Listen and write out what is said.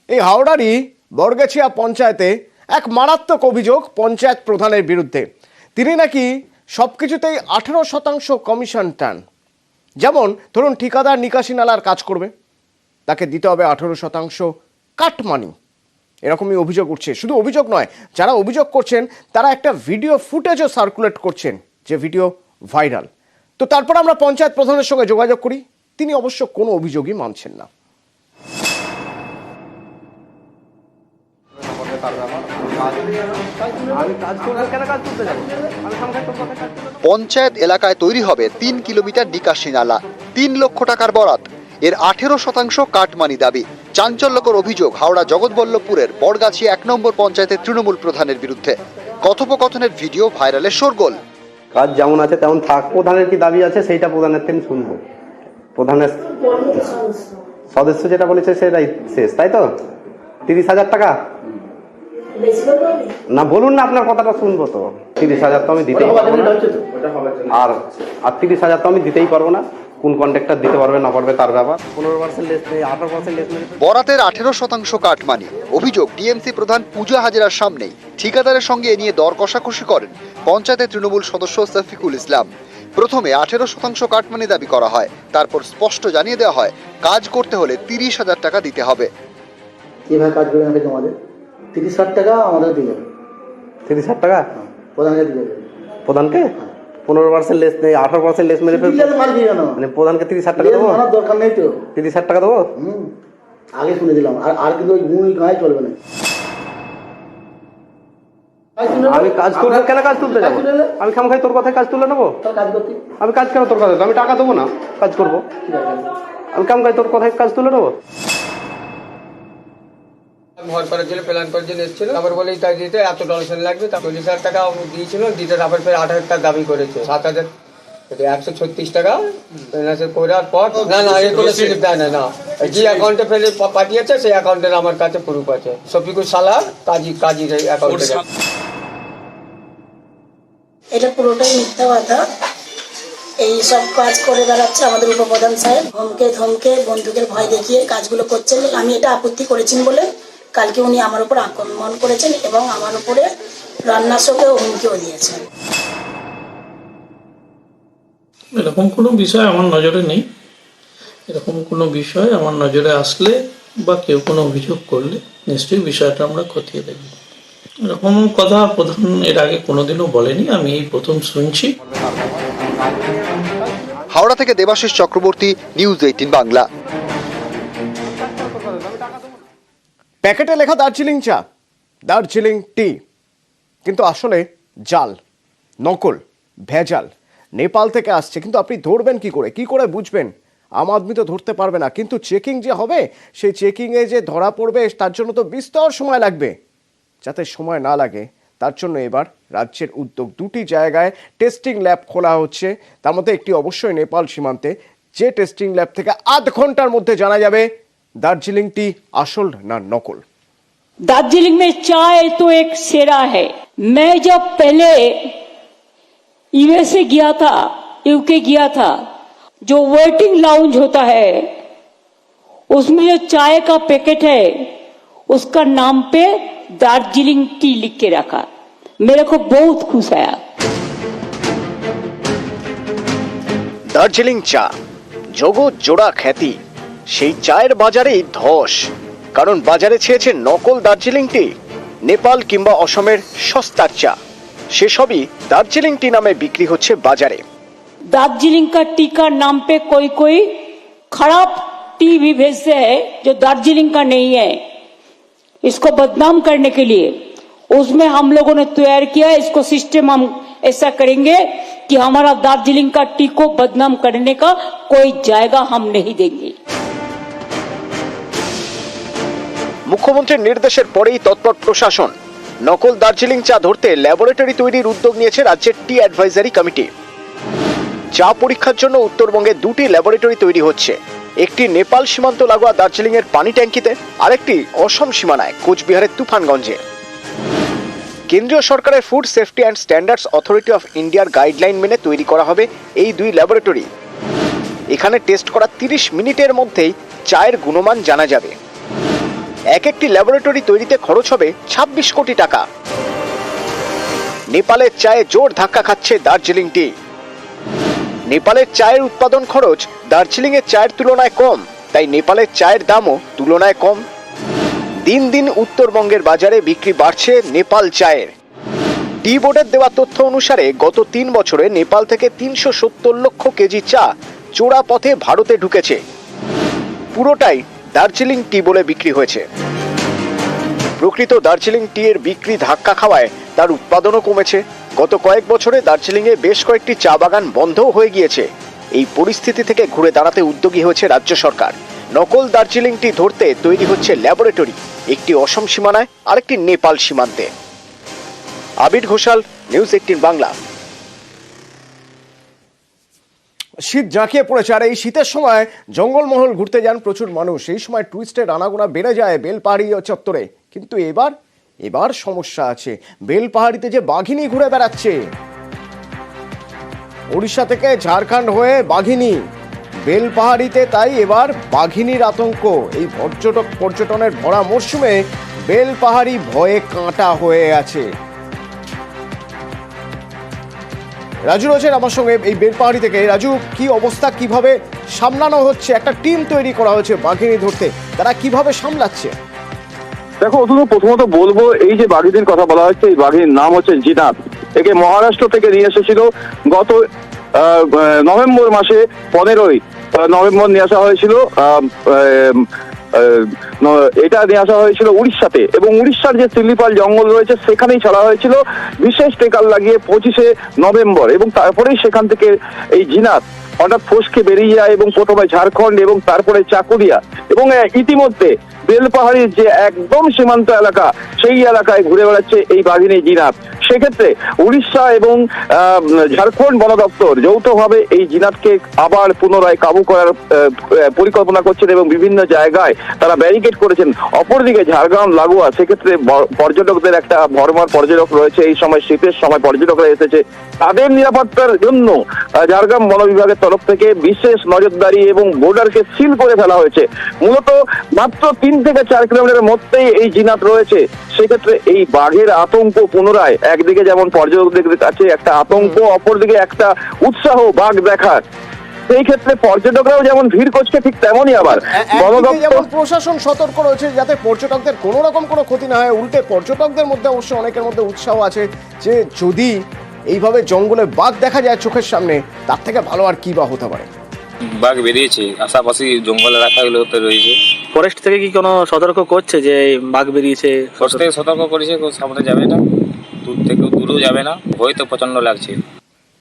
এই হাওড়ারই বরগাছিয়া পঞ্চায়েতে এক মারাত্মক অভিযোগ পঞ্চায়েত প্রধানের বিরুদ্ধে। তিনি নাকি সব কিছুতেই 18% কমিশন টান। যেমন ধরুন, ঠিকাদার নিকাশি নালার কাজ করবে, তাকে দিতে হবে 18% কাটমানি। এরকমই অভিযোগ উঠছে। শুধু অভিযোগ নয়, যারা অভিযোগ করছেন তারা একটা ভিডিও ফুটেজও সার্কুলেট করছেন, যে ভিডিও ভাইরাল। তো তারপর আমরা পঞ্চায়েত প্রধানের সঙ্গে যোগাযোগ করি। তিনি অবশ্য কোনো অভিযোগই মানছেন না। পঞ্চায়েত এলাকায় তৈরি হবে 3 কিলোমিটার নিকাশি নালা, 3 লক্ষ টাকার বরাত। এর 18% কাটমানি দাবি। চাঞ্চল্যকর অভিযোগ হাওড়া জগৎবল্লভপুরের বরগাছিয়া 1 নম্বর পঞ্চায়েতের তৃণমূল প্রধানের বিরুদ্ধে। কথোপকথনের ভিডিও ভাইরালের শোরগোল। কাজ যেমন আছে তেমন থাক, প্রধানের কি দাবি আছে সেইটা প্রধানের থেকে শুনবো। প্রধানের সদস্য যেটা বলেছে সেটাই শেষ, তাই তো? 30,000 টাকা না, বলুন না, আপনার কথাটা শুনবো তো। 30,000 তো আমি দিতেই পারবো না, আর 30,000 তো আমি দিতেই পারবো না। কোন কন্ট্রাক্টর দিতে পারবে না পারবে তার ব্যাপার। 15% লেস নেই, 18% লেস নেই। বরাতের 18% কাটমানি। অভিযোগ টিএমসি প্রধান পূজা হাজরার সামনেই ঠিকাদারের সঙ্গে এ নিয়ে দর কষাকষি করেন পঞ্চায়েতের তৃণমূল সদস্য শফিকুল ইসলাম। প্রথমে 18% কাটমানি দাবি করা হয়, তারপর স্পষ্ট জানিয়ে দেওয়া হয় কাজ করতে হলে 30,000 টাকা দিতে হবে। কিভাবে কাজ করবেন আমাদের 30,000 টাকা আমাদের দিবেন। 30,000 টাকা প্রধানকে দিবেন। প্রধানকে 15% লেস নেই, 18% লেস মেরে ফেলবে। মানে প্রধানকে 30,000 টাকা দেবো? দরকার নেই তো। 30,000 টাকা দেবো? আগে শুনে দিলাম, আর কিন্তু ওই গুণ গায়ে চলবে না। আমি কাজ করবো কেন? কাজ তুলতে যাবো? আমি খামখাই তোর কথায় কাজ তুলে নেবো? কাজ করতে আমি কাজ কেন তোর কথায়? আমি টাকা দেবো না, কাজ করবো। আমি খামখাই তোর কথায় কাজ তুলে নেবো? ঘর করার জন্য প্ল্যান করার জন্য এসেছিল, তারপর বলে তাই দিতে এত ডোনেশন লাগবে। তা 40,000 টাকা দিয়েছিল, দিতে তারপর ফের 8,000 টাকা দাবি করেছে। 7,000 136 টাকা করার পর না এই কোনো স্লিপ দেয় না। যে অ্যাকাউন্টে ফেলে পাঠিয়েছে সেই অ্যাকাউন্টের আমার কাছে প্রুফ আছে। শফিকুল সালার কাজীর অ্যাকাউন্টে। এটা পুরোটাই মিথ্যা কথা। এই সব কাজ করে বেড়াচ্ছে আমাদের উপপ্রধান সাহেব। ধমকে ধমকে বন্দুকের ভয় দেখিয়ে কাজগুলো করছেন। আমি এটা আপত্তি করেছেন বলে কালকে উনি আমার উপর আক্রমণ করেছেন এবং আমার উপরে রান্নার সঙ্গে হুমকিও দিয়েছেন। এরকম কোনো বিষয় আমার নজরে নেই। এরকম কোনো বিষয় আমার নজরে আসলে বা কেউ কোনো অভিযোগ করলে নিশ্চয়ই বিষয়টা আমরা খতিয়ে দেখব। এরকম কথা প্রধান এর আগে কোনোদিনও বলেনি, আমি এই প্রথম শুনছি। হাওড়া থেকে দেবাশিস চক্রবর্তী, নিউজ 18 বাংলা। প্যাকেটে লেখা দার্জিলিং চা, দার্জিলিং টি, কিন্তু আসলে জাল, নকল, ভেজাল, নেপাল থেকে আসছে। কিন্তু আপনি ধরবেন কি করে বুঝবেন? আম আদমি তো ধরতে পারবে না। কিন্তু চেকিং যে হবে, সেই চেকিংয়ে যে ধরা পড়বে তার জন্য তো বিস্তর সময় লাগবে। যাতে সময় না লাগে তার জন্য এবার রাজ্যের উদ্যোগ। 2টি জায়গায় টেস্টিং ল্যাব খোলা হচ্ছে, তার মধ্যে একটি অবশ্যই নেপাল সীমান্তে। যে টেস্টিং ল্যাব থেকে আধ ঘন্টার মধ্যে জানা যাবে दार्जिलिंग टी असल ना नकल। दार्जिलिंग में चाय तो एक सेरा है। मैं जब पहले यूएसए गया था, यूके गया था, जो वेटिंग लाउंज होता है उसमें जो चाय का पैकेट है उसका नाम पे दार्जिलिंग टी लिख के रखा। मेरे को बहुत खुश आया। दार्जिलिंग चा जगत जोड़ा ख्याति, সেই চায়ের বাজারেই ধস। কারণ বাজারে ছেয়েছে নকল দার্জিলিং টি, নেপাল কিংবা অসমের সস্তার চা। সেসবই দার্জিলিং টি নামে বিক্রি হচ্ছে বাজারে। दार्जिलिंग का टी का नाम पे कोई खराब टी भी भेजते हैं जो दार्जिलिंग का नहीं है, इसको बदनाम करने के लिए। उसमें हम लोगों ने तैयार किया इसको सिस्टम। हम ऐसा करेंगे कि हमारा दार्जिलिंग का टी को बदनाम करने का कोई जायगा हम नहीं देंगे। মুখ্যমন্ত্রীর নির্দেশের পরেই তৎপর প্রশাসন। নকল দার্জিলিং চা ধরতে ল্যাবরেটরি তৈরির উদ্যোগ নিয়েছে রাজ্যের টি অ্যাডভাইজারি কমিটি। চা পরীক্ষার জন্য উত্তরবঙ্গে 2টি ল্যাবরেটরি তৈরি হচ্ছে। একটি নেপাল সীমান্ত লাগোয়া দার্জিলিং এর পানি ট্যাঙ্কিতে, আরেকটি অসম সীমানায় কোচবিহারের তুফানগঞ্জে। কেন্দ্রীয় সরকারের food safety and standards authority of ইন্ডিয়ার গাইডলাইন মেনে তৈরি করা হবে এই 2 ল্যাবরেটরি। এখানে টেস্ট করা 30 মিনিটের মধ্যেই চায়ের গুণমান জানা যাবে। এক একটি ল্যাবরেটরি তৈরিতে খরচ হবে 26 কোটি টাকা। নেপালের চায়ে জোর ধাক্কা খাচ্ছে দার্জিলিং টি। নেপালের চায়ের উৎপাদন খরচ দার্জিলিং এর চায়ের তুলনায় কম, তাই নেপালের চায়ের দামও তুলনায় কম। দিন দিন উত্তরবঙ্গের বাজারে বিক্রি বাড়ছে নেপাল চায়ের। টি বোর্ডের দেওয়া তথ্য অনুসারে গত 3 বছরে নেপাল থেকে 370 লক্ষ কেজি চা চোরা পথে ভারতে ঢুকেছে। পুরোটাই দার্জিলিং টি বলে বিক্রি হয়েছে। প্রকৃত দার্জিলিং টি এর বিক্রি ধাক্কা খাওয়ায় তার উৎপাদনও কমেছে। গত কয়েক বছরে দার্জিলিংয়ে বেশ কয়েকটি চা বাগান বন্ধও হয়ে গিয়েছে। এই পরিস্থিতি থেকে ঘুরে দাঁড়াতে উদ্যোগী হয়েছে রাজ্য সরকার। নকল দার্জিলিং টি ধরতে তৈরি হচ্ছে ল্যাবরেটরি, একটি অসম সীমানায় আরেকটি নেপাল সীমান্তে। আবির ঘোষাল, নিউজ 18 বাংলা। শীত জাঁকিয়ে পড়েছে, আর এই শীতের সময় জঙ্গলমহল ঘুরতে যান প্রচুর মানুষ। এই সময় টুরিস্টের আনাগোনা বেড়ে যায় বেলপাহাড়ি চত্বরে। কিন্তু এবার সমস্যা আছে। বেলপাহাড়িতে যে বাঘিনী ঘুরে বেড়াচ্ছে, ওড়িশা থেকে ঝাড়খণ্ড হয়ে বাঘিনী বেলপাহাড়িতে, তাই এবার বাঘিনীর আতঙ্ক। এই পর্যটনের ভরা মরশুমে বেলপাহাড়ি ভয়ে কাঁটা হয়ে আছে। রাজু রয়েছেন আমার সঙ্গে এই বেলপাহাড়ি থেকে। রাজু, কি অবস্থা, কিভাবে সামলানো হচ্ছে? একটা টিম তৈরি করা হয়েছে বাঘিনী ধরতে, তারা কিভাবে সামলাচ্ছে? দেখো, প্রথমত বলবো, এই যে বাঘিনীর কথা বলা হচ্ছে, এই বাঘিনীর নাম হচ্ছে জিনাত। একে মহারাষ্ট্র থেকে নিয়ে এসেছিল গত নভেম্বর মাসে 15ই নভেম্বর নিয়ে আসা হয়েছিল। এটা নিয়ে আসা হয়েছিল উড়িষ্যাতে, এবং উড়িষ্যার যে সিল্লিপাল জঙ্গল রয়েছে সেখানেই ছাড়া হয়েছিল বিশেষ টেকাল লাগিয়ে 25শে নভেম্বর। এবং তারপরেই সেখান থেকে এই জিনাত হঠাৎ ফসকে বেরিয়ে যায় এবং প্রথমে ঝাড়খণ্ড এবং তারপরে চাকুলিয়া এবং ইতিমধ্যে বেলপাহাড়ির যে একদম সীমান্ত এলাকা, সেই এলাকায় ঘুরে বেড়াচ্ছে এই বাঘিনী জিনাত। সেক্ষেত্রে উড়িষ্যা এবং ঝাড়খণ্ড বন দপ্তর যৌথভাবে এই জিনাতকে আবার পুনরায় কাবু করার পরিকল্পনা করছেন এবং বিভিন্ন জায়গায় তারা ব্যারিকেড করেছেন। অপরদিকে ঝাড়গ্রাম লাগোয়া, সেক্ষেত্রে পর্যটকদের একটা ভরমার পর্যটক রয়েছে। এই সময় শীতের সময় পর্যটকরা এসেছে, তাদের নিরাপত্তার জন্য ঝাড়গ্রাম বন বিভাগের তরফ থেকে বিশেষ নজরদারি এবং বর্ডারকে সিল করে ফেলা হয়েছে। মূলত মাত্র 3 থেকে 4 কিলোমিটারের মধ্যেই এই জিনাত রয়েছে। সেক্ষেত্রে এই বাঘের আতঙ্ক পুনরায়, একদিকে যেমন পর্যটকদের কাছে একটা আতঙ্ক, অপরদিকে একটা উৎসাহ বাঘ দেখার। সেই ক্ষেত্রে পর্যটকরাও যেমন ভিড় করছে, ঠিক তেমনই আবার বন দপ্তর, প্রশাসন সতর্ক রয়েছে যাতে পর্যটকদের কোনো রকম কোনো ক্ষতি না হয়। উল্টে পর্যটকদের মধ্যে অবশ্য অনেকের মধ্যে উৎসাহ আছে যে যদি এইভাবে জঙ্গলে বাঘ দেখা যায় চোখের সামনে, তার থেকে ভালো আর কি বা হতে পারে। বাঘ বেরিয়েছে, আশাপাশি জঙ্গল এলাকাগুলোতে রয়েছে। ফরেস্ট থেকে কি কোনো সতর্ক করছে যে বাঘ বেরিয়েছে? ফরেস্ট থেকে সতর্ক করেছে, সামনে যাবে না, দূরেও যাবে না, ভয় তো প্রচন্ড লাগছে।